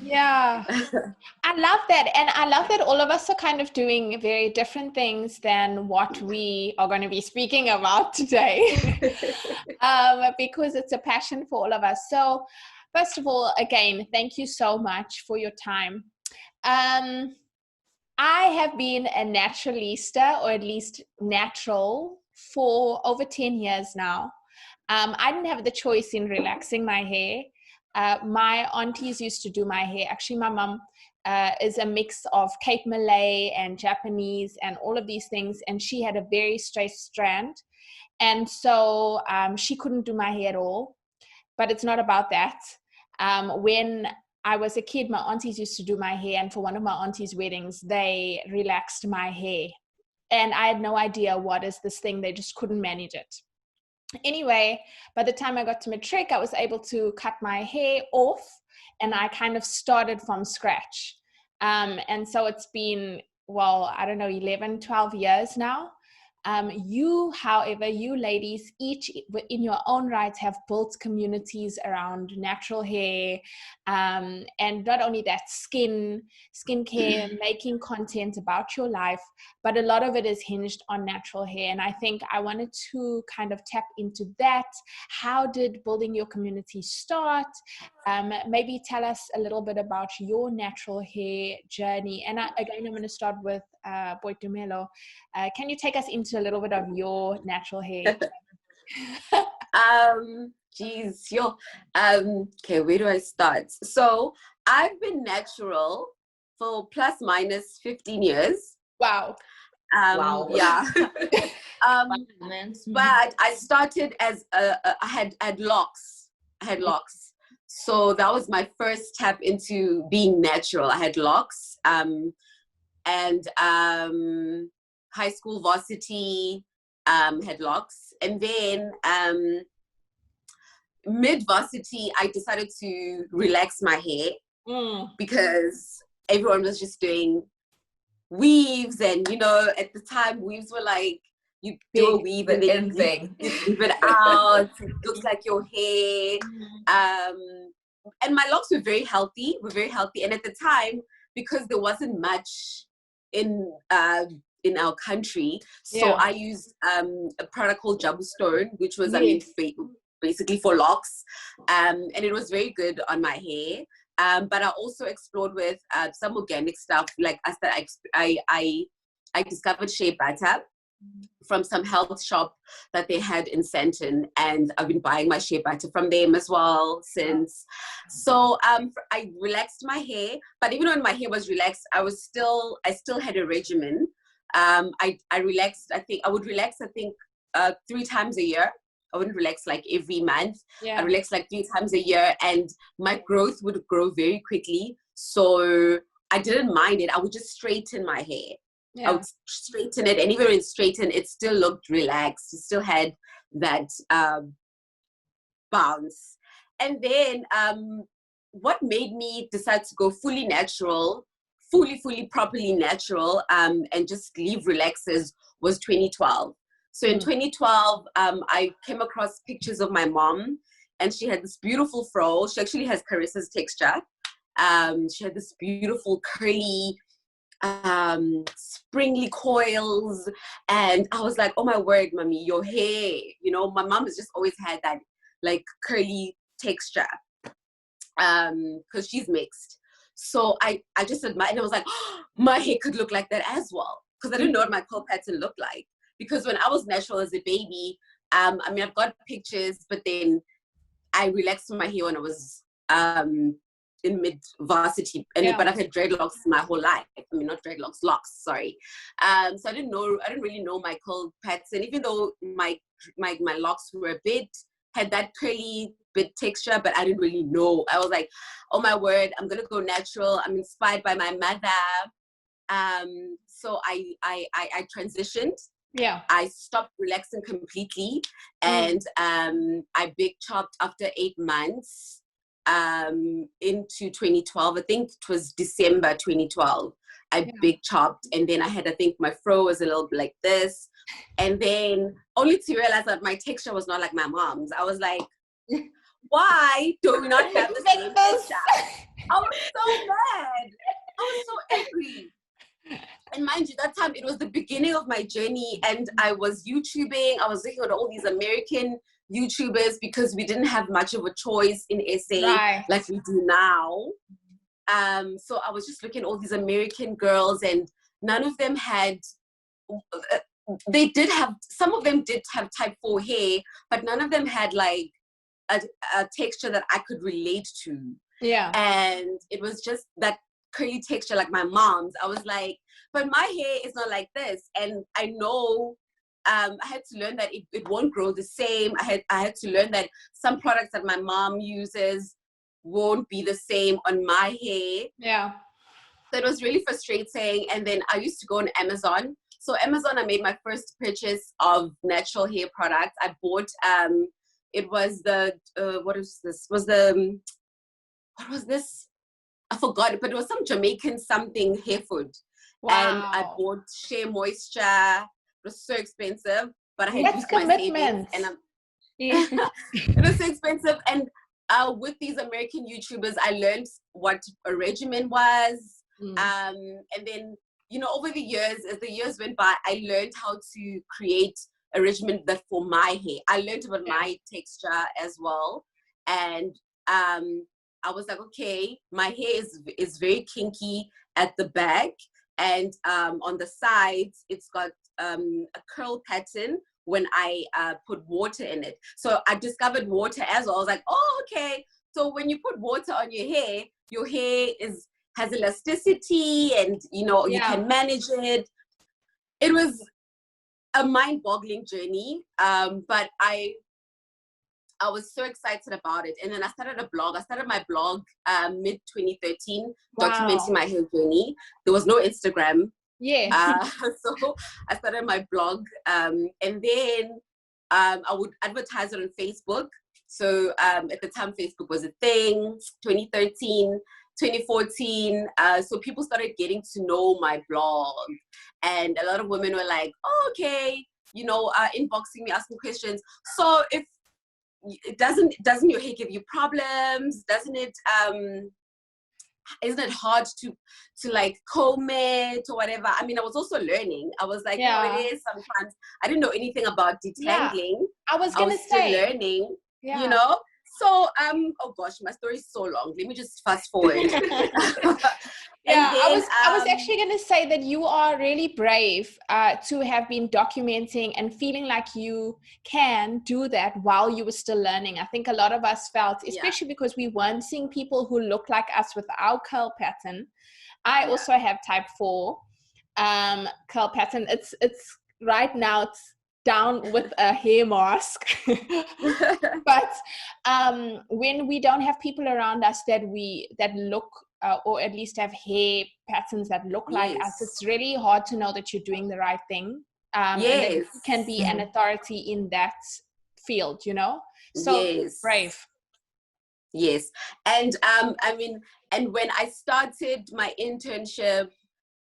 Yeah. I love that. And I love that all of us are kind of doing very different things than what we are going to be speaking about today. Because it's a passion for all of us. So first of all, again, thank you so much for your time. I have been a naturalista, or at least natural, for over 10 years now. I didn't have the choice in relaxing my hair. My aunties used to do my hair. Actually, my mom is a mix of Cape Malay and Japanese and all of these things. And she had a very straight strand. And so she couldn't do my hair at all. But it's not about that. When I was a kid, my aunties used to do my hair. And for one of my aunties' weddings, they relaxed my hair. And I had no idea what is this thing. They just couldn't manage it. Anyway, by the time I got to matric, I was able to cut my hair off, and I kind of started from scratch. And so it's been, well, I don't know, 11, 12 years now. However, you ladies, each in your own right, have built communities around natural hair, and not only that, skincare, making content about your life, but a lot of it is hinged on natural hair. And I think I wanted to kind of tap into that. How did building your community start? Maybe tell us a little bit about your natural hair journey. And again, I'm going to start with Boitumelo. Can you take us into a little bit of your natural hair? Okay, where do I start? So I've been natural for plus minus 15 years. Wow. Wow. Yeah. But I started as I had locks. So that was my first tap into being natural. I had locks. And high school varsity had locks. And then mid-varsity, I decided to relax my hair because everyone was just doing weaves. And, you know, at the time, weaves were like, you do a weave and then you weave it out. It looks like your hair. And my locks were very healthy. And at the time, because there wasn't much in our country, so I used a product called Jabustone, which was basically for locks, and it was very good on my hair. But I also explored with some organic stuff. Like I discovered shea butter from some health shop that they had in Sandton, and I've been buying my shea butter from them as well since. So I relaxed my hair, but even when my hair was relaxed, I still had a regimen. I relaxed. I would relax 3 times a year. I wouldn't relax like every month. I relaxed like 3 times a year, and my growth would grow very quickly. So I didn't mind it. I would just straighten my hair. I would straighten it, and even when straightened, it still looked relaxed. It still had that bounce. And then what made me decide to go fully natural, fully properly natural, and just leave relaxers was 2012. So in 2012, I came across pictures of my mom, and she had this beautiful fro. She actually has Carissa's texture. She had this beautiful curly, springly coils, and I was like, oh my word, mommy, your hair, you know, my mom has just always had that like curly texture, because she's mixed. So I just admired, and I was like, oh, my hair could look like that as well, because I didn't know what my curl pattern looked like. Because when I was natural as a baby, I mean, I've got pictures, but then I relaxed my hair when I was in mid-varsity, but I've had dreadlocks my whole life. I mean, not dreadlocks, locks, sorry. So I didn't really know my curl pattern, even though my locks were had that curly bit texture, but I didn't really know. I was like, oh my word, I'm gonna go natural. I'm inspired by my mother. So I transitioned. I stopped relaxing completely, and I big chopped after 8 months. Into 2012, I think it was December 2012, I big chopped, and then I think my fro was a little bit like this, and then only to realize that my texture was not like my mom's. I was like, why do we not have the same texture? I was so mad. I was so angry. And mind you, that time it was the beginning of my journey, and I was YouTubing. I was looking at all these American YouTubers because we didn't have much of a choice in SA like we do now. So I was just looking at all these American girls, and none of them had. They did have. Some of them did have type 4 hair, but none of them had like a texture that I could relate to. Yeah. And it was just that curly texture like my mom's. I was like, but my hair is not like this. And I know I had to learn that it won't grow the same. I had to learn that some products that my mom uses won't be the same on my hair. Yeah. So it was really frustrating. And then I used to go on Amazon. So Amazon, I made my first purchase of natural hair products. I bought, it was the, what was this? I forgot it, but it was some Jamaican something hair food. Wow. And I bought Shea Moisture. It was so expensive, but I had used commitment. my savings, and it was so expensive. And with these American YouTubers, I learned what a regimen was. And then, you know, over the years, as the years went by, I learned how to create a regimen that for my hair. I learned about my texture as well. And I was like, okay, my hair is very kinky at the back, and on the sides, it's got a curl pattern when I put water in it. So I discovered water as well. I was like, oh, okay. So when you put water on your hair has elasticity, and you know you can manage it. It was a mind-boggling journey, but I was so excited about it. And then I started a blog. I started my blog mid-2013, documenting my hair journey. There was no Instagram. Yeah. So I started my blog. And then I would advertise it on Facebook. So at the time, Facebook was a thing, 2013, 2014. So people started getting to know my blog. And a lot of women were like, oh, okay, you know, inboxing me, asking questions. So if doesn't your hair give you problems? Doesn't it isn't it hard to like comb it or whatever? I mean, I was also learning. I was like, no, it is sometimes. I didn't know anything about detangling. I was still learning, you know. So oh gosh, my story is so long. Let me just fast forward. I was actually going to say that you are really brave to have been documenting and feeling like you can do that while you were still learning. I think a lot of us felt, especially because we weren't seeing people who look like us with our curl pattern. I also have type 4 curl pattern. It's right now it's down with a hair mask. But when we don't have people around us that look or at least have hair patterns that look like us, it's really hard to know that you're doing the right thing. And that you can be an authority in that field, you know? So brave. Yes. And I mean, and when I started my internship,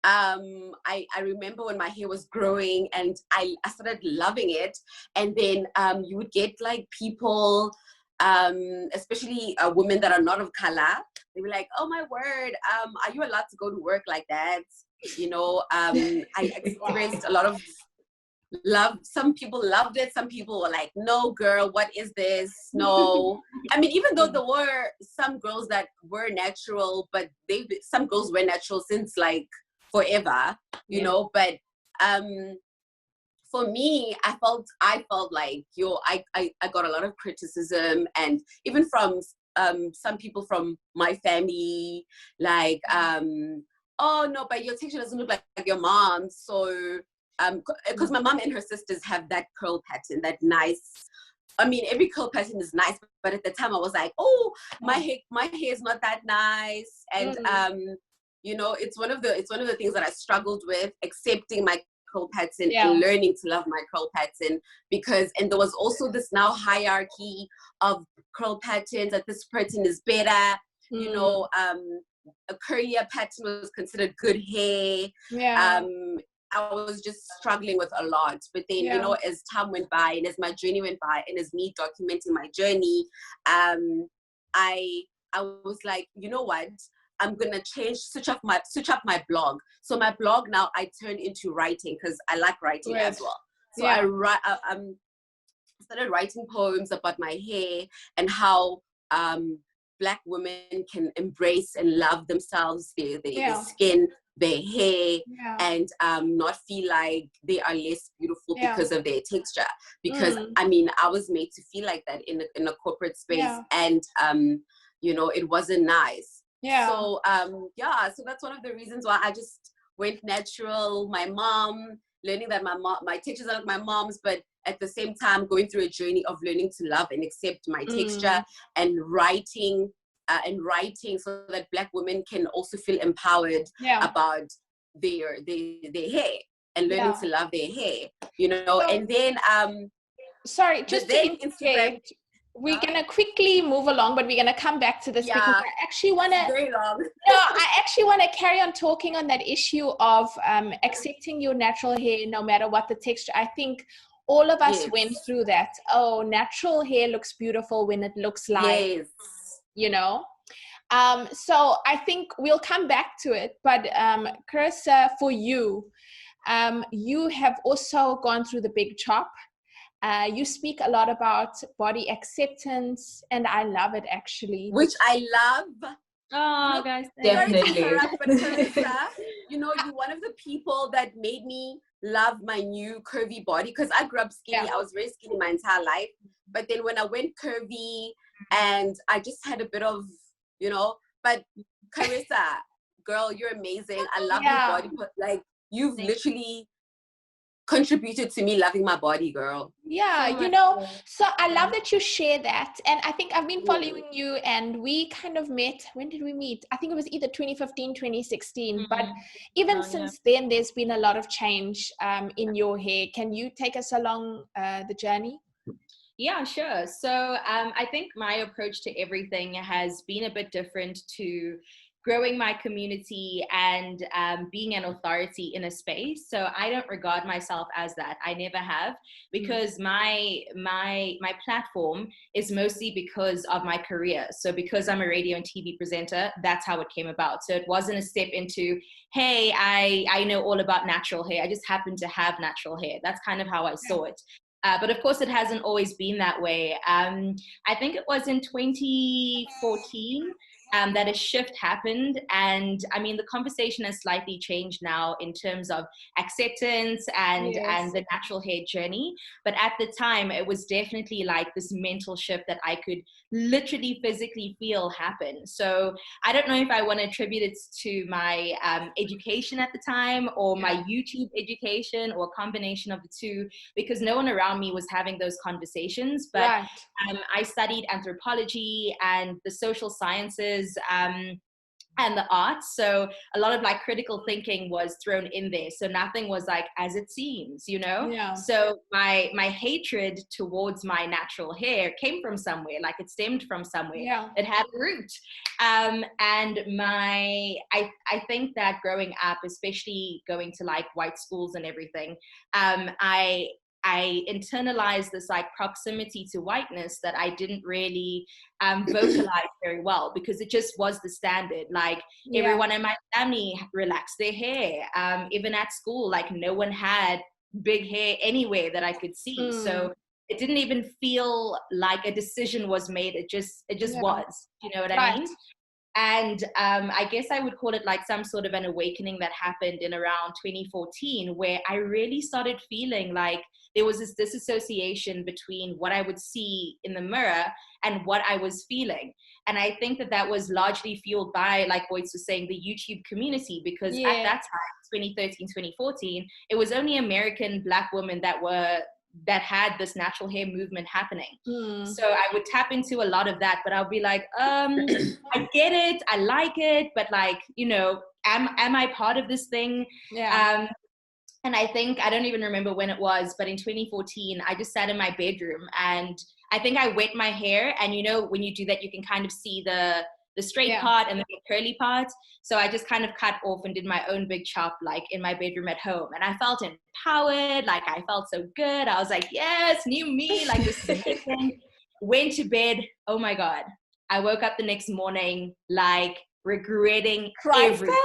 I remember when my hair was growing and I started loving it. And then you would get like people, especially women that are not of color. They were like, oh my word, are you allowed to go to work like that? You know, I experienced a lot of love. Some people loved it. Some people were like, no girl, what is this? No. I mean, even though there were some girls that were natural, but some girls were natural since like forever, you know, but for me, I felt like I got a lot of criticism, and even from some people from my family, like oh no, but your texture doesn't look like your mom. So because my mom and her sisters have that curl pattern, that nice, I mean, every curl pattern is nice, but at the time I was like, oh, my hair is not that nice. And you know, it's one of the things that I struggled with, accepting my curl pattern and learning to love my curl pattern, and there was also this now hierarchy of curl patterns, that this pattern is better, you know, a curlier pattern was considered good hair. I was just struggling with a lot, but then you know, as time went by and as my journey went by and as me documenting my journey, I I was like, you know what? I'm gonna switch up my blog. So my blog now I turned into writing because I like writing as well. So I started writing poems about my hair and how Black women can embrace and love themselves, their skin, their hair, and not feel like they are less beautiful because of their texture. Because I mean, I was made to feel like that in a corporate space, and you know, it wasn't nice. So so that's one of the reasons why I just went natural. My mom, learning that my textures are like my mom's, but at the same time going through a journey of learning to love and accept my texture, and writing so that Black women can also feel empowered about their hair, and learning to love their hair, you know. So, and then sorry, just to interject, we're gonna quickly move along, but we're gonna come back to this because I actually want to. Very long. No, I actually want to carry on talking on that issue of accepting your natural hair, no matter what the texture. I think all of us went through that. Oh, natural hair looks beautiful when it looks like, you know. So I think we'll come back to it. But Carissa, for you, you have also gone through the big chop. You speak a lot about body acceptance, and I love it actually. Which I love. Oh, guys, definitely. But Carissa, you know, you're one of the people that made me love my new curvy body, because I grew up skinny. I was very skinny my entire life. But then when I went curvy, and I just had a bit of, you know, but Carissa, girl, you're amazing. I love your body, but like, you've literally contributed to me loving my body, girl. You know, so I love that you share that. And I think I've been following you, and we kind of met. When did we meet? I think it was either 2015, 2016. But even since then, there's been a lot of change in your hair. Can you take us along the journey? Yeah, sure. So I think my approach to everything has been a bit different to growing my community and being an authority in a space. So I don't regard myself as that. I never have, because my platform is mostly because of my career. So because I'm a radio and TV presenter, that's how it came about. So it wasn't a step into, hey, I know all about natural hair. I just happen to have natural hair. That's kind of how I saw it. But of course, it hasn't always been that way. I think it was in 2014 that a shift happened. And I mean, the conversation has slightly changed now in terms of acceptance and the natural hair journey. But at the time, it was definitely like this mental shift that I could literally physically feel happen. So I don't know if I want to attribute it to my education at the time, or my YouTube education, or a combination of the two, because no one around me was having those conversations. But I studied anthropology and the social sciences and the arts. So a lot of like critical thinking was thrown in there. So nothing was like as it seems, you know? So my hatred towards my natural hair came from somewhere, like it stemmed from somewhere. It had a root. And I think that growing up, especially going to like white schools and everything, I internalized this like proximity to whiteness that I didn't really vocalize very well, because it just was the standard. Like everyone in my family relaxed their hair. Even at school, like no one had big hair anywhere that I could see. So it didn't even feel like a decision was made. It just was, you know what I mean? And I guess I would call it like some sort of an awakening that happened in around 2014, where I really started feeling like there was this disassociation between what I would see in the mirror and what I was feeling. And I think that was largely fueled by, like Boyd was saying, the YouTube community, because at that time, 2013, 2014, it was only American Black women that had this natural hair movement happening. So I would tap into a lot of that, but I'll be like, I get it, I like it, but like, you know, am I part of this thing? And I think, I don't even remember when it was, but in 2014, I just sat in my bedroom and I think I wet my hair. And you know, when you do that, you can kind of see the straight part and the curly part. So I just kind of cut off and did my own big chop, like in my bedroom at home. And I felt empowered. Like I felt so good. I was like, yes, new me, like this is amazing. Went to bed. Oh my God. I woke up the next morning, like, regretting Crisis. everything.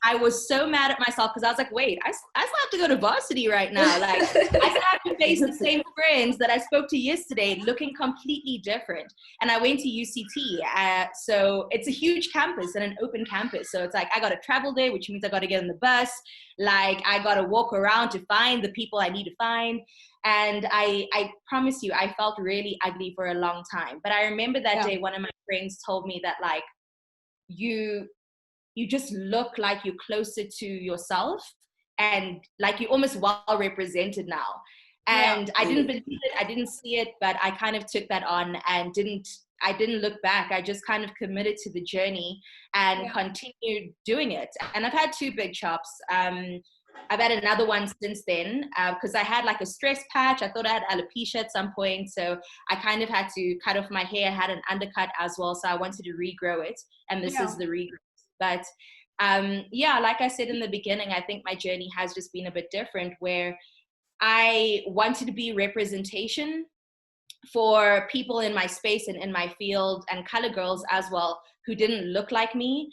I was so mad at myself because I was like, wait, I still have to go to varsity right now. Like, I still have to face the same friends that I spoke to yesterday, looking completely different. And I went to UCT. So it's a huge campus and an open campus. So it's like, I got to travel there, which means I got to get on the bus. Like, I got to walk around to find the people I need to find. And I promise you, I felt really ugly for a long time. But I remember that day, one of my friends told me that, like, you just look like you're closer to yourself and like you're almost well represented now. And I didn't believe it, I didn't see it, but I kind of took that on and I didn't look back. I just kind of committed to the journey and continued doing it. And I've had 2 big chops. I've had another one since then because I had like a stress patch. I thought I had alopecia at some point. So I kind of had to cut off my hair, had an undercut as well. So I wanted to regrow it. And this is the regrow. But like I said in the beginning, I think my journey has just been a bit different, where I wanted to be representation for people in my space and in my field, and color girls as well, who didn't look like me,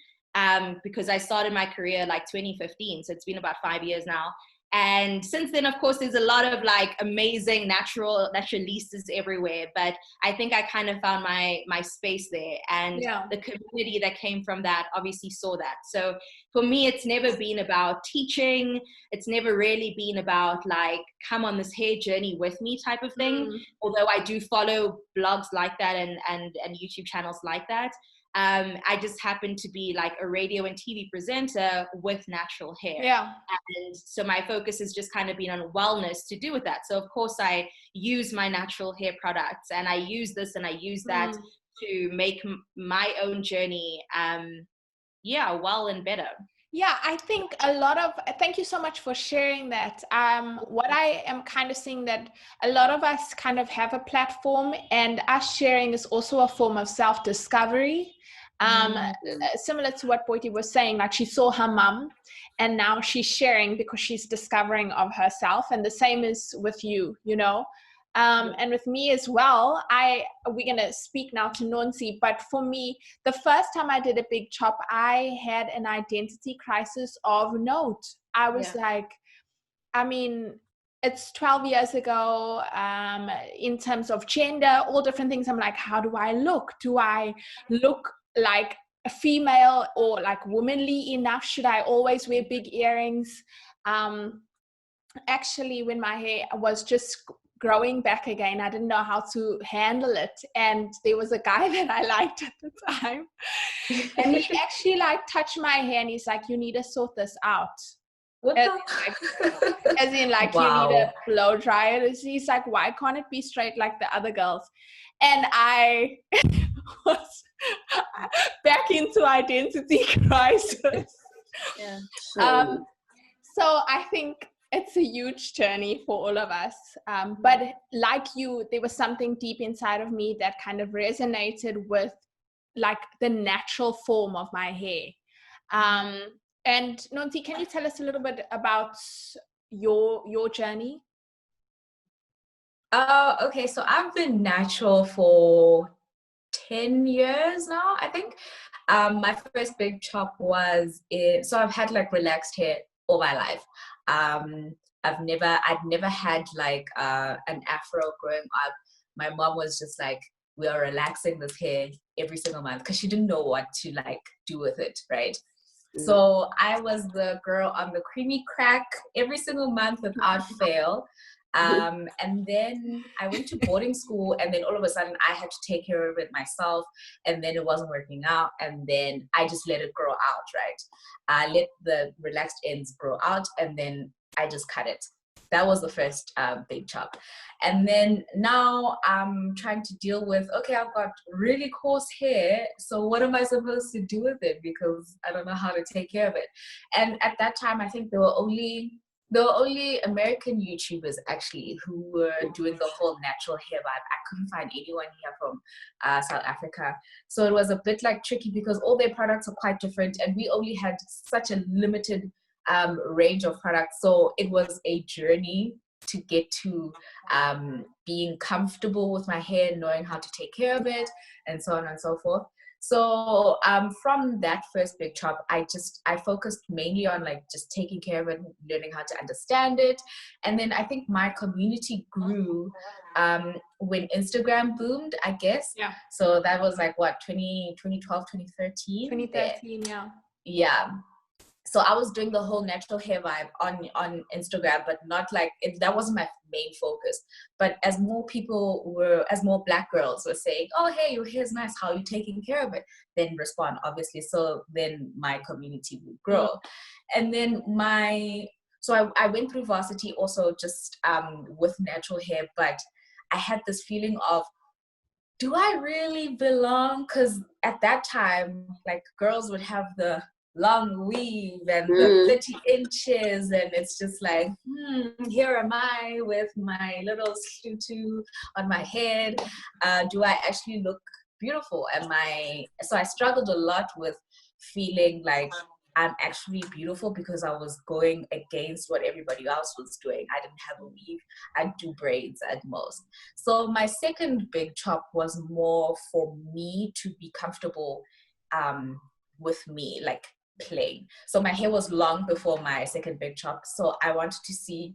because I started my career like 2015. So it's been about 5 years now. And since then, of course, there's a lot of like amazing naturalistas everywhere. But I think I kind of found my space there. And the community that came from that obviously saw that. So for me, it's never been about teaching. It's never really been about like, come on this hair journey with me type of thing. Although I do follow blogs like that and YouTube channels like that. I just happen to be like a radio and TV presenter with natural hair. And so my focus has just kind of been on wellness to do with that. So of course I use my natural hair products, and I use this and I use that to make my own journey, well and better. Yeah, I think thank you so much for sharing that. What I am kind of seeing that a lot of us kind of have a platform, and us sharing is also a form of self-discovery. Similar to what Boiti was saying, like she saw her mum and now she's sharing because she's discovering of herself. And the same is with you, you know. And with me as well, we're going to speak now to Nonzi, but for me, the first time I did a big chop, I had an identity crisis of note. I was like, I mean, it's 12 years ago, in terms of gender, all different things. I'm like, how do I look? Do I look like a female or like womanly enough? Should I always wear big earrings? Actually, when my hair was just growing back again, I didn't know how to handle it, and there was a guy that I liked at the time, and he actually like touched my hair and he's like, you need to sort this out. As in like you need a blow dryer. He's like, why can't it be straight like the other girls? And I was back into identity crisis. So I think it's a huge journey for all of us. But like you, there was something deep inside of me that kind of resonated with like the natural form of my hair. And Nonzi, can you tell us a little bit about your journey? Okay, so I've been natural for 10 years now, I think. My first big chop was so I've had like relaxed hair all my life. I'd never had like an afro growing up. My mom was just like, we are relaxing this hair every single month because she didn't know what to like do with it, right? So I was the girl on the creamy crack every single month without fail. And then I went to boarding school, and then all of a sudden I had to take care of it myself, and then it wasn't working out, and then I just let it grow out, right? I let the relaxed ends grow out, and then I just cut it. That was the first big chop. And then now I'm trying to deal with, okay, I've got really coarse hair, so what am I supposed to do with it? Because I don't know how to take care of it. And at that time, I think there were only American YouTubers actually who were doing the whole natural hair vibe. I couldn't find anyone here from South Africa. So it was a bit like tricky because all their products are quite different, and we only had such a limited range of products. So it was a journey to get to being comfortable with my hair, knowing how to take care of it, and so on and so forth. So from that first big chop, I focused mainly on like just taking care of it, learning how to understand it. And then I think my community grew when Instagram boomed, I guess. Yeah. So that was like what, 2012, 2013? 2013, yeah. Yeah. So I was doing the whole natural hair vibe on Instagram, but not like that wasn't my main focus. But as more Black girls were saying, "Oh, hey, your hair's nice. How are you taking care of it?" Then respond, obviously. So then my community would grow, and then I went through varsity also just with natural hair, but I had this feeling of, do I really belong? Because at that time, like, girls would have the long weave and the 30 inches, and it's just like, here am I with my little tutu on my head. Do I actually look beautiful? So I struggled a lot with feeling like I'm actually beautiful, because I was going against what everybody else was doing. I didn't have a weave. I'd do braids at most. So my second big chop was more for me to be comfortable with me, like plain. So my hair was long before my second big chop. So I wanted to see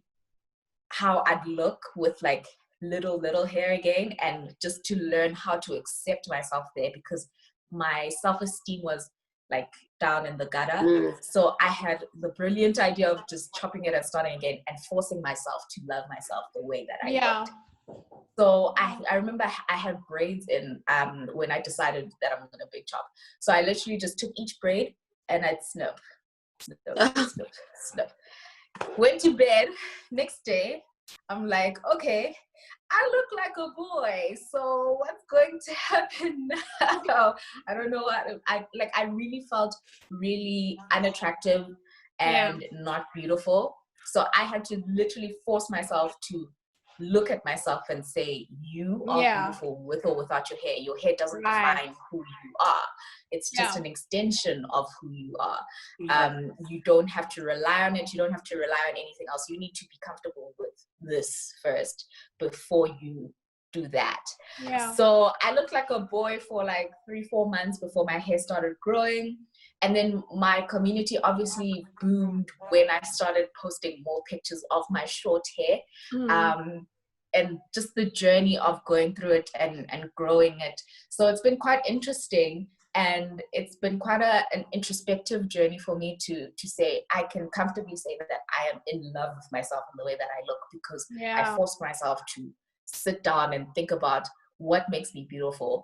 how I'd look with like little hair again, and just to learn how to accept myself there, because my self-esteem was like down in the gutter. So I had the brilliant idea of just chopping it and starting again and forcing myself to love myself the way that I looked. So I remember I had braids in when I decided that I'm gonna big chop. So I literally just took each braid and I'd snip. Went to bed. Next day, I'm like, okay, I look like a boy, so what's going to happen now? I don't know what I really felt really unattractive and not beautiful. So I had to literally force myself to look at myself and say, you are beautiful with or without your hair. Your hair doesn't define who you are. It's just an extension of who you are. You don't have to rely on it. You don't have to rely on anything else. You need to be comfortable with this first before you do that. So I looked like a boy for like 3-4 months before my hair started growing. And then my community obviously boomed when I started posting more pictures of my short hair. And just the journey of going through it and growing it. So it's been quite interesting, and it's been quite an introspective journey for me to say, I can comfortably say that I am in love with myself and the way that I look, because I forced myself to sit down and think about what makes me beautiful.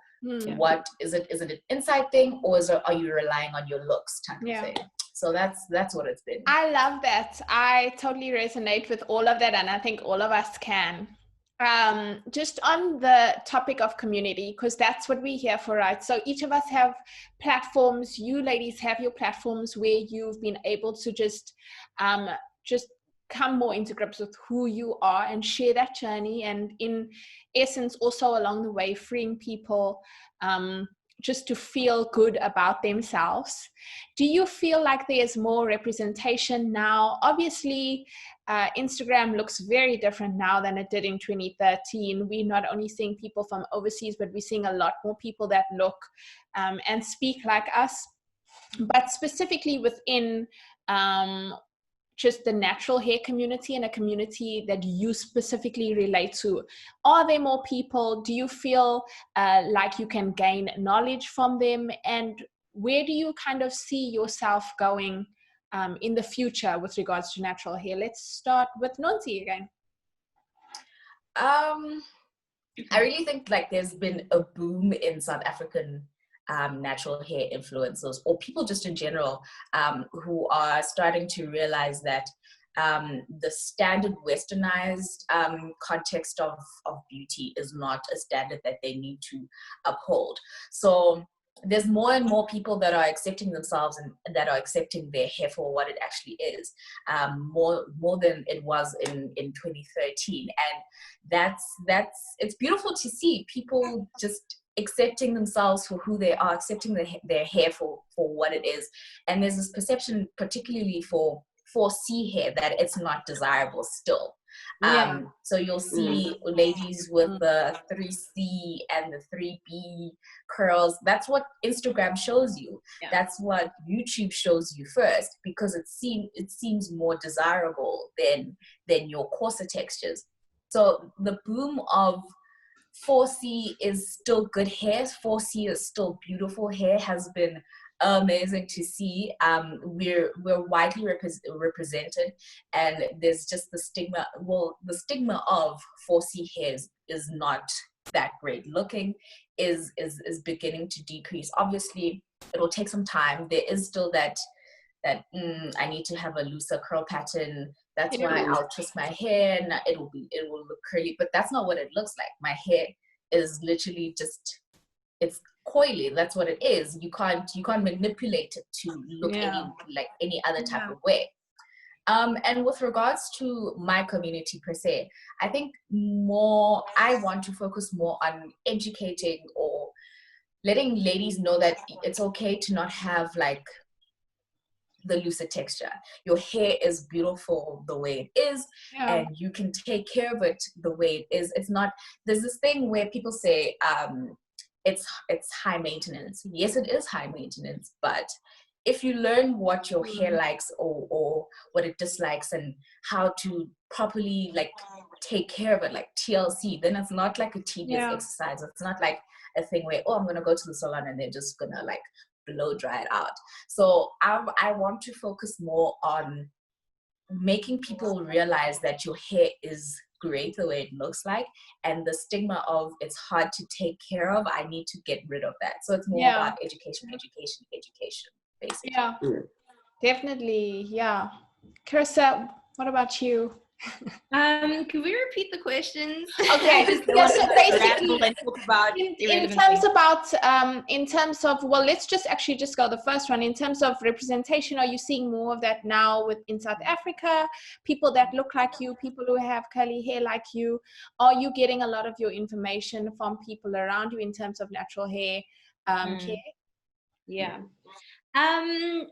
What is it? Is it an inside thing, or are you relying on your looks type of thing? So that's what it's been. I love that. I totally resonate with all of that, and I think all of us can. Just on the topic of community, because that's what we're here for, right? So each of us have platforms. You ladies have your platforms where you've been able to just come more into grips with who you are and share that journey, and in essence also along the way freeing people just to feel good about themselves. Do you feel like there's more representation now? Obviously, Instagram looks very different now than it did in 2013. We're not only seeing people from overseas, but we're seeing a lot more people that look and speak like us. But specifically within just the natural hair community and a community that you specifically relate to, are there more people? Do you feel like you can gain knowledge from them? And where do you kind of see yourself going in the future with regards to natural hair? Let's start with Nonzi again. I really think like there's been a boom in South African natural hair influencers, or people just in general, who are starting to realize that the standard westernized context of beauty is not a standard that they need to uphold. So there's more and more people that are accepting themselves and that are accepting their hair for what it actually is, more than it was in 2013. And it's beautiful to see people just accepting themselves for who they are, accepting their hair for what it is. And there's this perception, particularly for C hair, that it's not desirable still. So you'll see ladies with the 3C and the 3B curls. That's what Instagram shows you. That's what YouTube shows you first, because it seems more desirable than your coarser textures. So the boom of 4C is still good hair. 4C is still beautiful hair, has been amazing to see. We're widely represented, and there's just the stigma. Well, the stigma of 4C hairs is not that great looking, is beginning to decrease. Obviously, it'll take some time. There is still that I need to have a looser curl pattern. That's why I'll twist my hair and it will look curly. But that's not what it looks like. My hair is literally just, it's coily. That's what it is. You can't manipulate it to look any other type of way. And with regards to my community per se, I think I want to focus more on educating or letting ladies know that it's okay to not have like the looser texture. Your hair is beautiful the way it is, and you can take care of it the way it is. It's not, there's this thing where people say it's high maintenance. Yes, it is high maintenance, but if you learn what your hair likes or what it dislikes and how to properly like take care of it, like TLC, then it's not like a tedious exercise. It's not like a thing where, oh, I'm gonna go to the salon and they're just gonna like blow dry it out. So I want to focus more on making people realize that your hair is great the way it looks like, and the stigma of it's hard to take care of, I need to get rid of that. So it's more about education, basically. Definitely. Carissa, what about you? Can we repeat the questions? Okay. So basically, in terms of, well, let's just go the first one. In terms of representation, are you seeing more of that now in South Africa? People that look like you, people who have curly hair like you. Are you getting a lot of your information from people around you in terms of natural hair care? Yeah. I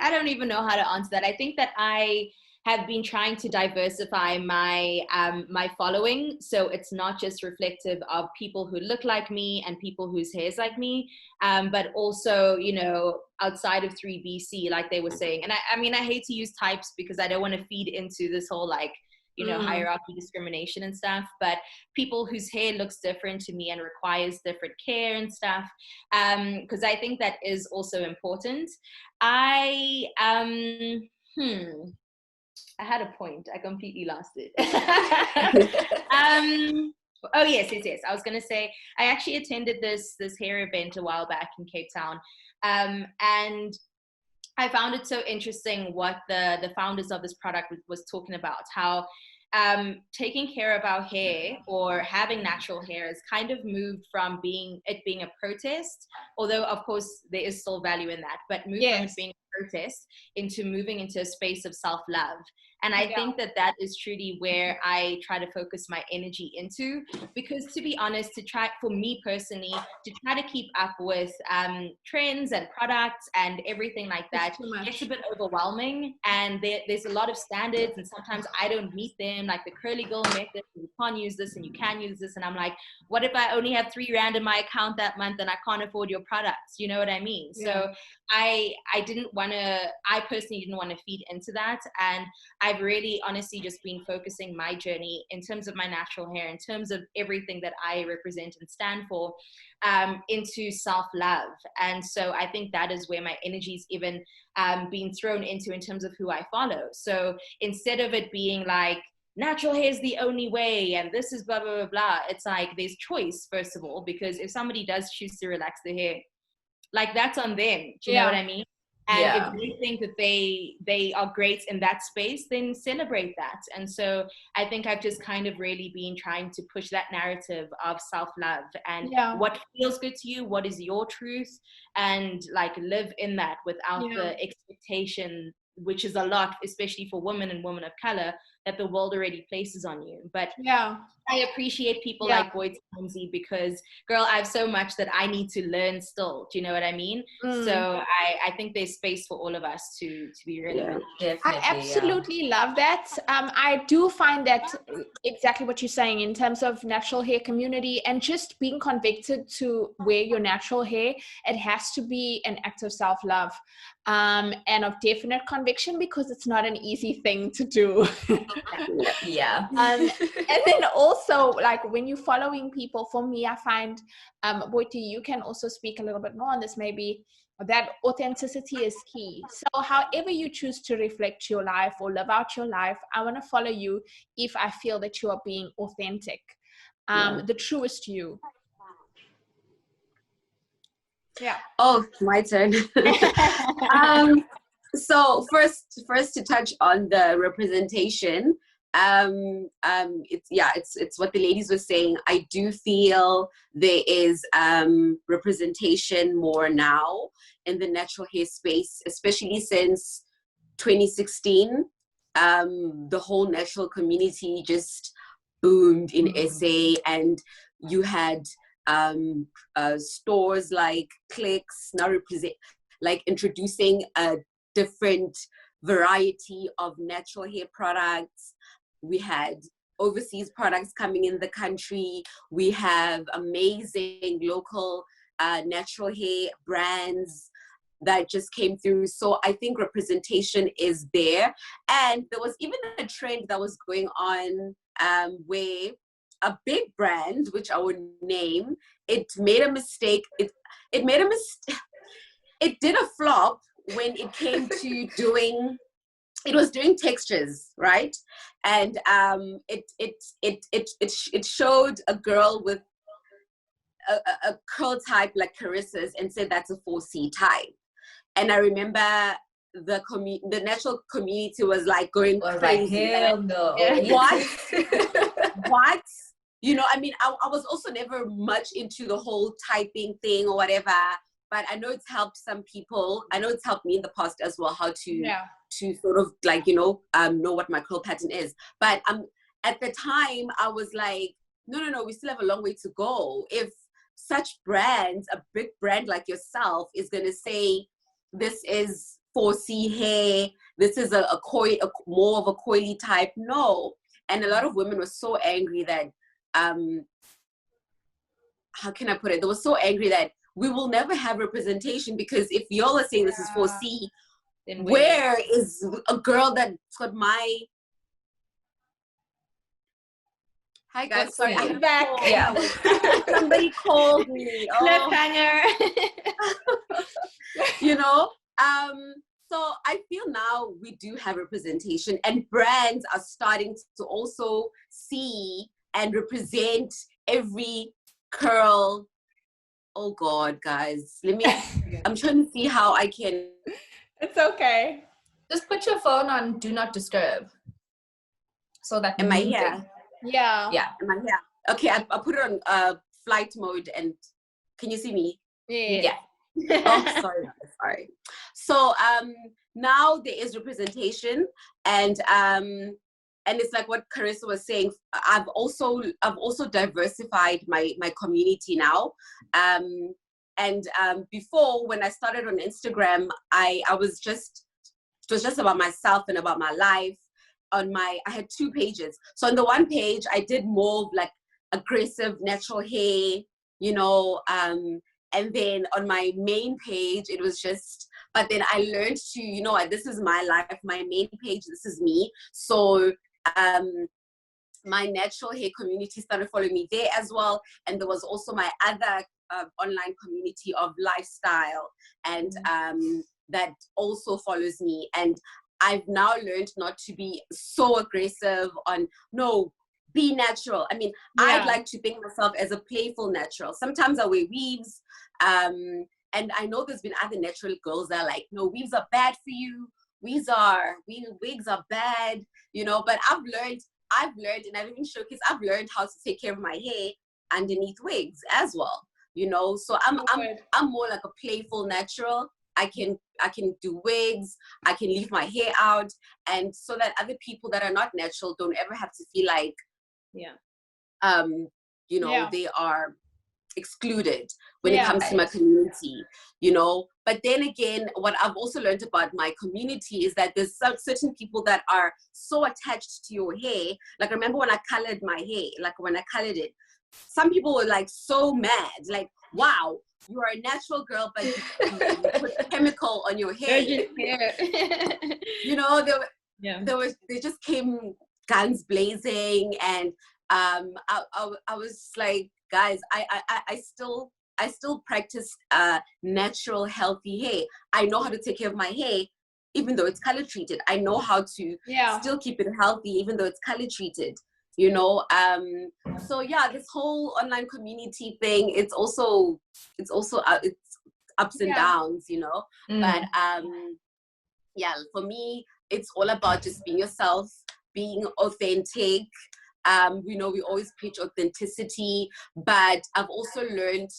don't even know how to answer that. I think that I have been trying to diversify my my following, so it's not just reflective of people who look like me and people whose hair's like me, but also, you know, outside of 3BC, like they were saying. And I mean, I hate to use types because I don't want to feed into this whole like, you know, hierarchy, discrimination and stuff, but people whose hair looks different to me and requires different care and stuff, because I think that is also important. I had a point. I completely lost it. Oh, yes. I was going to say, I actually attended this hair event a while back in Cape Town. And I found it so interesting what the founders of this product was talking about, how taking care of our hair or having natural hair has kind of moved from being a protest, although of course there is still value in that, but moved from it being a protest into moving into a space of self-love. And I think that is truly where I try to focus my energy into, because to be honest, for me personally, to try to keep up with trends and products and everything like that, it's a bit overwhelming. And there's a lot of standards, and sometimes I don't meet them, like the curly girl method, you can't use this and you can use this. And I'm like, what if I only have 3 rand in my account that month and I can't afford your products? You know what I mean? Yeah. So I personally didn't want to feed into that. And I've really honestly just been focusing my journey in terms of my natural hair, in terms of everything that I represent and stand for, into self-love. And so I think that is where my energy's even being thrown into in terms of who I follow. So instead of it being like, natural hair is the only way and this is blah, blah, blah, blah, it's like there's choice, first of all, because if somebody does choose to relax their hair, like that's on them. Do you know what I mean? And if they think that they are great in that space, then celebrate that. And so I think I've just kind of really been trying to push that narrative of self-love and what feels good to you, what is your truth, and like live in that without the expectation, which is a lot, especially for women and women of color, that the world already places on you. But yeah, I appreciate people like Boitumelo because, girl, I have so much that I need to learn still. Do you know what I mean? So I think there's space for all of us to be relevant. Definitely, I absolutely love that. I do find that exactly what you're saying in terms of natural hair community and just being convicted to wear your natural hair. It has to be an act of self-love and of definite conviction, because it's not an easy thing to do. Yeah. And then also, like, when you're following people, for me, I find, Boitu, you can also speak a little bit more on this, maybe, that authenticity is key. So however you choose to reflect your life or live out your life, I want to follow you if I feel that you are being authentic, the truest you. Yeah. Oh, my turn. So first to touch on the representation, it's what the ladies were saying. I do feel there is representation more now in the natural hair space, especially since 2016. The whole natural community just boomed in SA, and you had stores like Clicks now introducing a different variety of natural hair products. We had overseas products coming in the country. We have amazing local natural hair brands that just came through. So I think representation is there. And there was even a trend that was going on where a big brand, which I would name, it made a mistake. It did a flop when it came to doing textures, right? And it showed a girl with a curl type like Carissa's and said that's a 4C type. And I remember the natural community was like going crazy. Hell no. What? What? You know, I mean, I was also never much into the whole typing thing or whatever, but I know it's helped some people. I know it's helped me in the past as well, how to sort of know what my curl pattern is. But at the time, I was like, no, we still have a long way to go. If such brands, a big brand like yourself, is going to say, this is 4C hair, this is a more of a coily type, no. And a lot of women were so angry that, how can I put it? They were so angry that we will never have representation, because if y'all are saying this is 4C, then where is a girl that's got my... Hi guys, sorry, I'm back. Yeah. Somebody called me. Cliffhanger. So I feel now we do have representation, and brands are starting to also see and represent every curl. Oh God, guys, I'm trying to see how I can. It's okay. Just put your phone on Do Not Disturb. So that. Am I here? Yeah. Am I here? Okay, I put it on flight mode, and can you see me? Yeah. Oh, sorry. So now there is representation, and it's like what Carissa was saying. I've also diversified my community now. Before, when I started on Instagram, it was just about myself and about my life. I had 2 pages. So on the one page, I did more like aggressive natural hair, and then on my main page, it was just, but then I learned to, this is my life, my main page, this is me. So my natural hair community started following me there as well. And there was also my other online community of lifestyle, and that also follows me. And I've now learned not to be so aggressive on, no, be natural. I mean, I'd like to think myself as a playful natural. Sometimes I wear weaves. And I know there's been other natural girls that are like, no, weaves are bad for you. Wigs are bad, but I've learned, and I've even showcased, I've learned how to take care of my hair underneath wigs as well, so I'm more like a playful natural. I can do wigs, I can leave my hair out, and so that other people that are not natural don't ever have to feel like, they are excluded when it comes to my community, But then again, what I've also learned about my community is that there's certain people that are so attached to your hair. Like, I remember when I colored my hair, like when I colored it, some people were like so mad, like, wow, you are a natural girl, but you put chemical on your hair. They just came guns blazing, and I was like, guys, I still practice natural, healthy hair. I know how to take care of my hair, even though it's color treated. I know how to still keep it healthy, even though it's color treated. So this whole online community thing, it's also it's ups and downs, But for me, it's all about just being yourself, being authentic. We always preach authenticity, but I've also learned,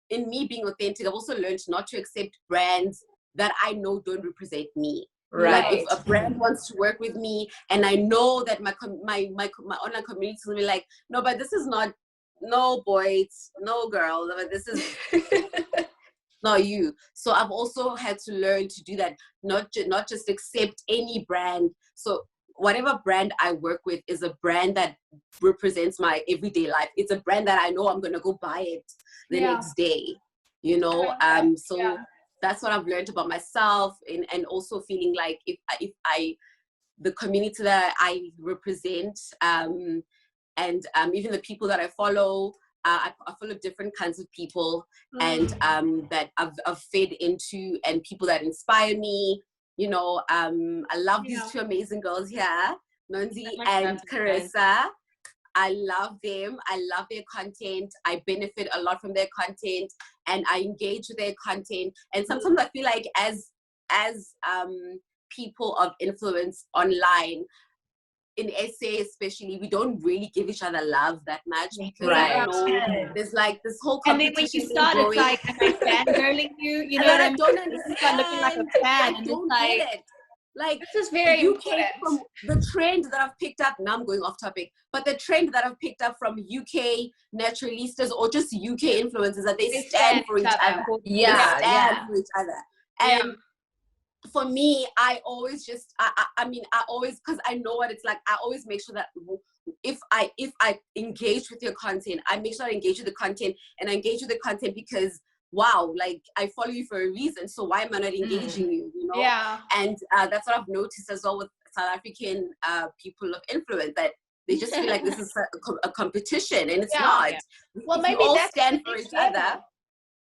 in me being authentic, I've also learned not to accept brands that I know don't represent me. Right. Like, if a brand wants to work with me, and I know that my online community will be like, no, but this is not, no boys, no girl, but this is not you. So I've also had to learn to do that, not just accept any brand. So whatever brand I work with is a brand that represents my everyday life. It's a brand that I know I'm gonna go buy it the next day, That's what I've learned about myself, and also feeling like if the community that I represent, and even the people that I follow, I follow different kinds of people, and that I've fed into, and people that inspire me. I love these two amazing girls here, Nonzi and Carissa. I love them. I love their content. I benefit a lot from their content, and I engage with their content. And sometimes I feel like as people of influence online, in SA especially, we don't really give each other love that much. Right. There's like this whole and then competition. when you start, it's like, am I fangirling you? You know what I mean? don't understand. Start looking like a fan, I and don't it's like, get it. Like, this is very important. From the trend that I've picked up, now I'm going off topic, but the trend that I've picked up from UK naturalistas or just UK influencers, that they stand for each other. For each other. And for me, I always just, because I know what it's like, I always make sure that if I engage with your content, I make sure I engage with the content, and I engage with the content because, wow, like, I follow you for a reason, so why am I not engaging you, And that's what I've noticed as well with South African people of influence, that they just feel like this is a competition, and it's not. Well, if maybe we all that's stand for each other,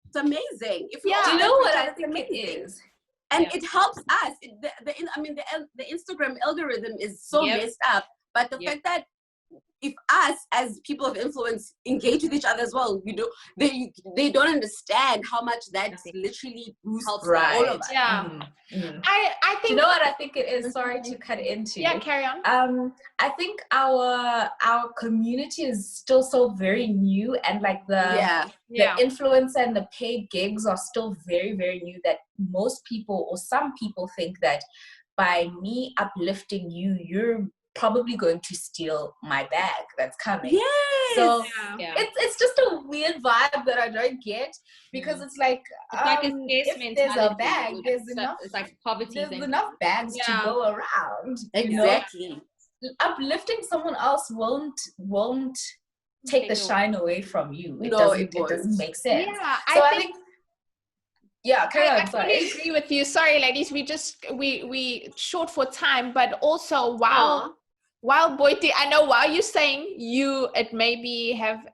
it's amazing. If we all do you stand know for what each I other, think it is? And it helps us. The Instagram algorithm is so messed up, but the fact that if us as people of influence engage with each other as well, they don't understand how much that literally boosts all of us. I think, do you know what I think it is? Sorry to cut into. Carry on. I think our community is still so very new, and like the influencer and the paid gigs are still very, very new, that most people, or some people, think that by me uplifting you, you're probably going to steal my bag that's coming. Yes. So it's just a weird vibe that I don't get, because it's like, if there's a bag, there's enough. It's like poverty. There's enough bags to go around. Exactly. Uplifting someone else won't take the shine away from you. It doesn't make sense. Yeah, so I think. Yeah, I totally agree with you. Sorry, ladies, we short for time, but also while Boiti, I know while you're saying it may have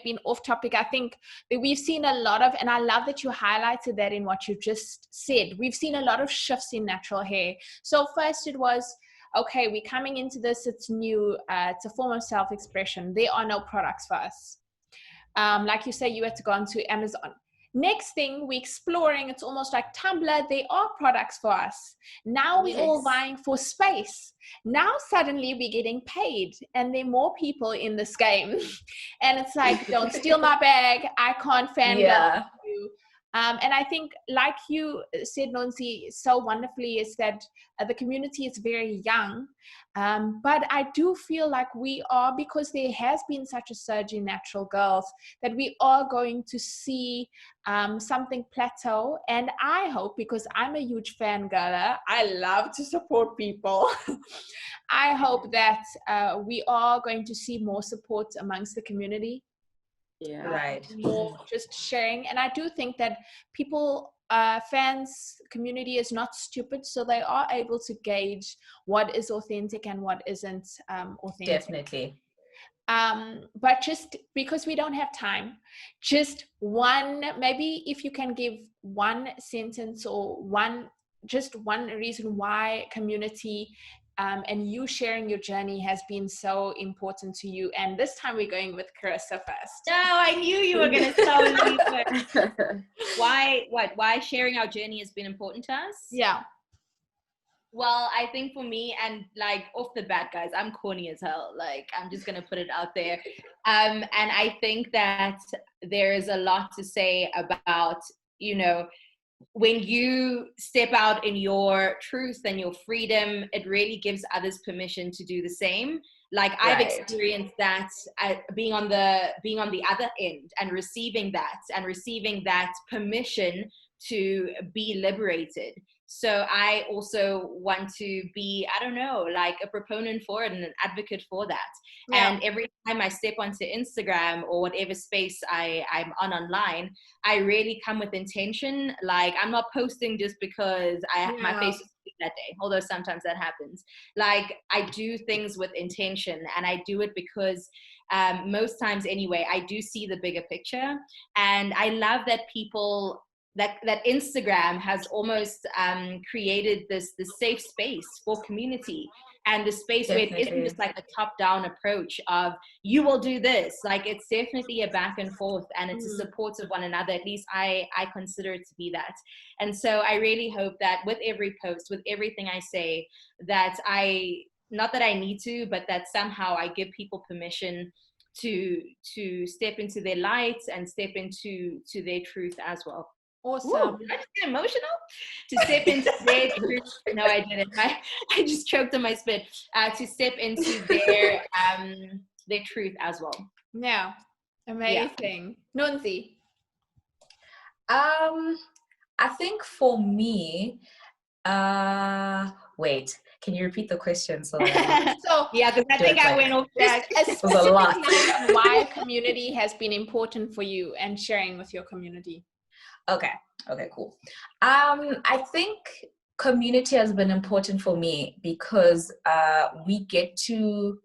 been off topic. I think that we've seen a lot of, and I love that you highlighted that in what you just said. We've seen a lot of shifts in natural hair. So first it was, okay, we're coming into this, it's new, it's a form of self-expression. There are no products for us. Like you say, you had to go onto Amazon. Next thing, we're exploring, it's almost like Tumblr, there are products for us. Now we're all vying for space. Now suddenly we're getting paid, and there are more people in this game. And it's like, don't steal my bag, I can't fangirl you. And I think, like you said, Nonzi, so wonderfully, is that the community is very young. But I do feel like we are, because there has been such a surge in natural girls, that we are going to see something plateau. And I hope, because I'm a huge fangirler, I love to support people. I hope that we are going to see more support amongst the community. Yeah. Right. More just sharing. And I do think that people, fans, community is not stupid, so they are able to gauge what is authentic and what isn't authentic. Definitely. But just because we don't have time, just one, maybe if you can give one sentence or one reason why community and you sharing your journey has been so important to you. And this time we're going with Carissa first. No, I knew you were going to tell me first. Why sharing our journey has been important to us? Yeah. Well, I think for me, and like off the bat, guys, I'm corny as hell. Like, I'm just going to put it out there. And I think that there is a lot to say about, you know, when you step out in your truth and your freedom, it really gives others permission to do the same. Like, I've experienced that being on the other end and receiving that permission to be liberated. So I also want to be, I don't know, like a proponent for it and an advocate for that. Yeah. And every time I step onto Instagram or whatever space I'm on online, I really come with intention. Like, I'm not posting just because my face is that day, although sometimes that happens. Like, I do things with intention, and I do it because most times anyway, I do see the bigger picture. And I love that people, that Instagram has almost created this safe space for community, and the space where it isn't just like a top-down approach of you will do this. Like, it's definitely a back and forth, and it's a support of one another. At least I consider it to be that. And so I really hope that with every post, with everything I say, that not that I need to, but that somehow I give people permission to step into their light and step into their truth as well. Awesome. Whoa, did I just get emotional? To step into their truth. No, I didn't. I just choked on my spit. To step into their truth as well. Yeah. Amazing. Yeah. Nonzi. I think for me, wait, can you repeat the question? So yeah, because I think I went off track. Specifically on why community has been important for you and sharing with your community. Okay, cool. I think community has been important for me because we get to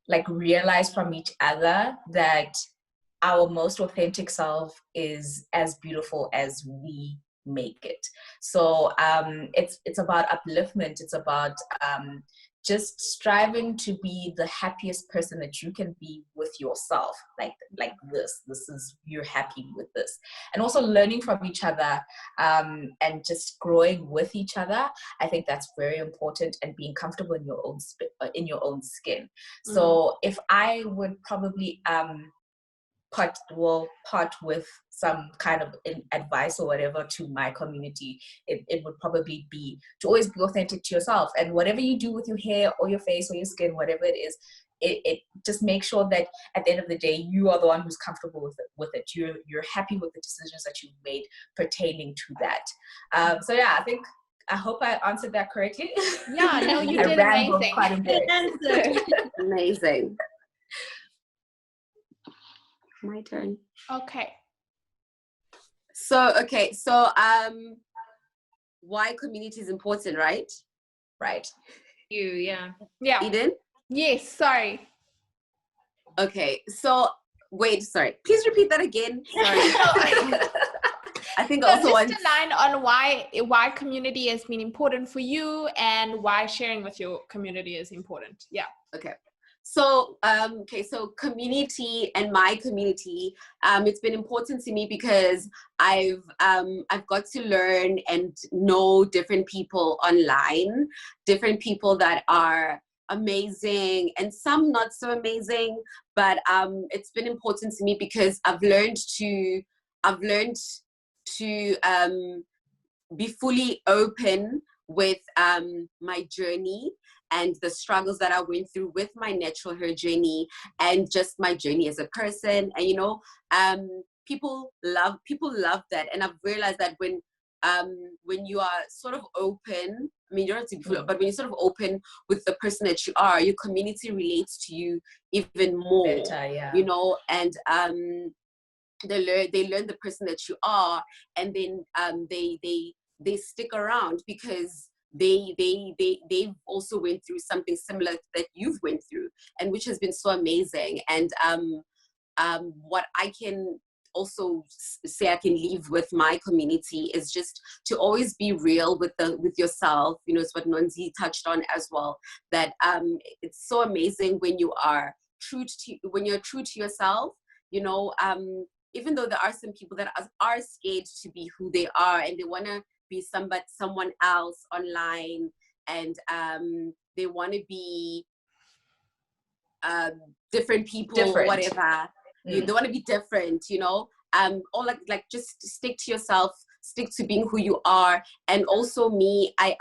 like realize from each other that our most authentic self is as beautiful as we make it. So it's about upliftment. It's about just striving to be the happiest person that you can be with yourself. Like this is, you're happy with this, and also learning from each other and just growing with each other. I think that's very important, and being comfortable in your own skin. So if I would probably part with some kind of advice or whatever to my community, it would probably be to always be authentic to yourself, and whatever you do with your hair or your face or your skin, whatever it is, it just make sure that at the end of the day you are the one who's comfortable with it. You're happy with the decisions that you've made pertaining to that. So yeah, I hope I answered that correctly. Yeah, no, you did amazing. Quite a bit. Amazing. My turn. Okay. So why community is important, right? Right. Yeah. Eden? Yes, sorry. Okay, so wait, sorry. Please repeat that again. Sorry. I think also just a line on why community has been important for you and why sharing with your community is important. Yeah. Okay. So, so community and my community, it's been important to me because I've got to learn and know different people online, different people that are amazing and some not so amazing, but it's been important to me because I've learned to be fully open with my journey and the struggles that I went through with my natural hair journey and just my journey as a person. And, you know, people love that. And I've realized that when you are sort of open, I mean, you don't have to be full, but when you're sort of open with the person that you are, your community relates to you even more, better, yeah. you know, and they learn the person that you are, and then they stick around because they've also went through something similar that you've went through, and which has been so amazing. And what I can also say I can leave with my community is just to always be real with yourself. You know, it's what Nonzi touched on as well, that it's so amazing when you are true to yourself, you know, even though there are some people that are scared to be who they are, and they want to be someone else online, and they want to be different people, or whatever. They want to be different, you know, or like just stick to yourself, stick to being who you are. And also me, I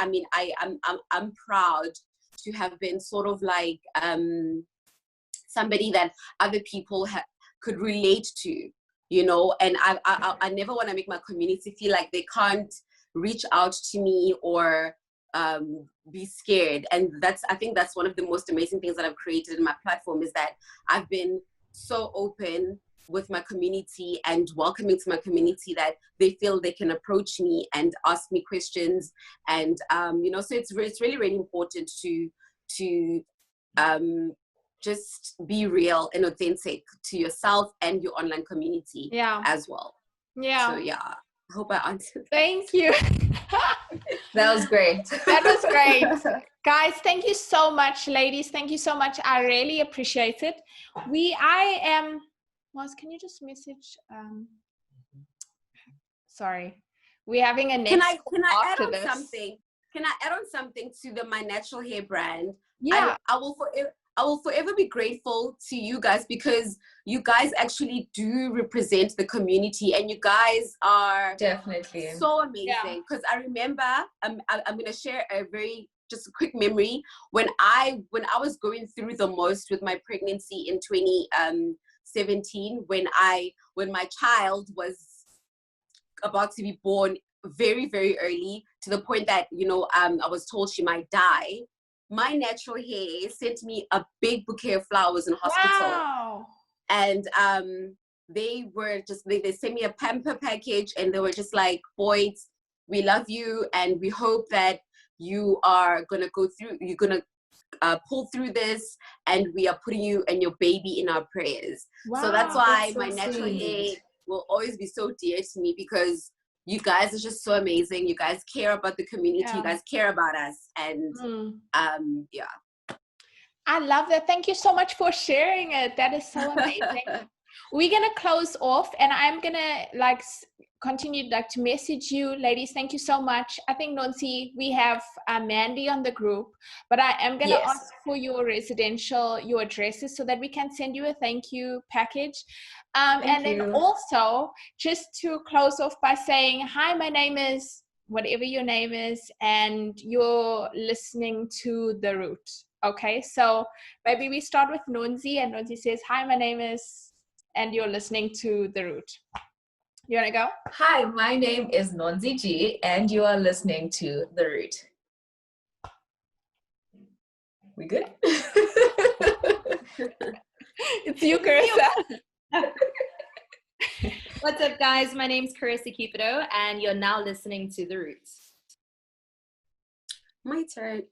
mean, I'm proud to have been sort of like somebody that other people could relate to, you know. And I never want to make my community feel like they can't reach out to me or be scared. And I think that's one of the most amazing things that I've created in my platform, is that I've been so open with my community and welcoming to my community that they feel they can approach me and ask me questions. And you know, so it's really, really important to just be real and authentic to yourself and your online community as well. So yeah, I hope I answered. Thank you. That was great. That was great. Guys, thank you so much. Ladies, thank you so much. I really appreciate it. Can you just message? Sorry. We're having a next. Can I add on something? Can I add on something to my natural hair brand? Yeah. I will forever be grateful to you guys, because you guys actually do represent the community, and you guys are definitely so amazing. Because I remember, I'm going to share just a quick memory. When I was going through the most with my pregnancy in 2017, when my child was about to be born very, very early, to the point that, you know, I was told she might die. My natural hair sent me a big bouquet of flowers in hospital. Wow. And they sent me a pamper package, and they were just like, Boyd, we love you, and we hope that you are gonna pull through this, and we are putting you and your baby in our prayers. Wow, so that's why my natural hair will always be so dear to me, because you guys are just so amazing. You guys care about the community. You guys care about us. And I love that. Thank you so much for sharing it. That is so amazing. We're going to close off, and I'm going to continue to message you. Ladies, thank you so much. I think, Nonzi, we have Mandy on the group, but I am going to ask for your addresses, so that we can send you a thank you package. Then also, just to close off by saying, hi, my name is whatever your name is, and you're listening to The Root. Okay, so maybe we start with Nonzi, and Nonzi says, hi, my name is, and you're listening to The Root. You want to go? Hi, my name is Nonzi G, and you are listening to The Root. We good? It's you, Carissa. What's up, guys? My name's Carissa Cupido, and you're now listening to The Roots. My turn.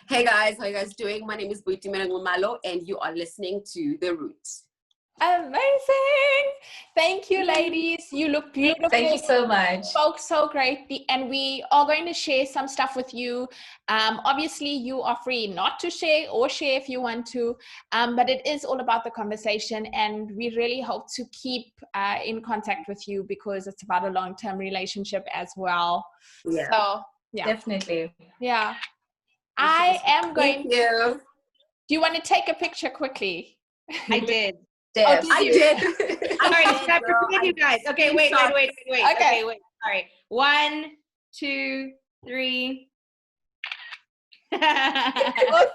Hey guys, how you guys doing? My name is Boitumelo Nxumalo, and you are listening to The Roots. Amazing. Thank you, ladies. You look beautiful. Thank you so much. Spoke so great. And we are going to share some stuff with you. Obviously, you are free not to share, or share if you want to. But it is all about the conversation. And we really hope to keep in contact with you, because it's about a long-term relationship as well. Yeah. So, yeah. Definitely. Yeah. I am going Thank you. Do you want to take a picture quickly? I did. Oh, did I you? did. Sorry, stop you guys. Okay, wait. Okay. Okay, wait. Sorry. 1, 2, 3. Awesome.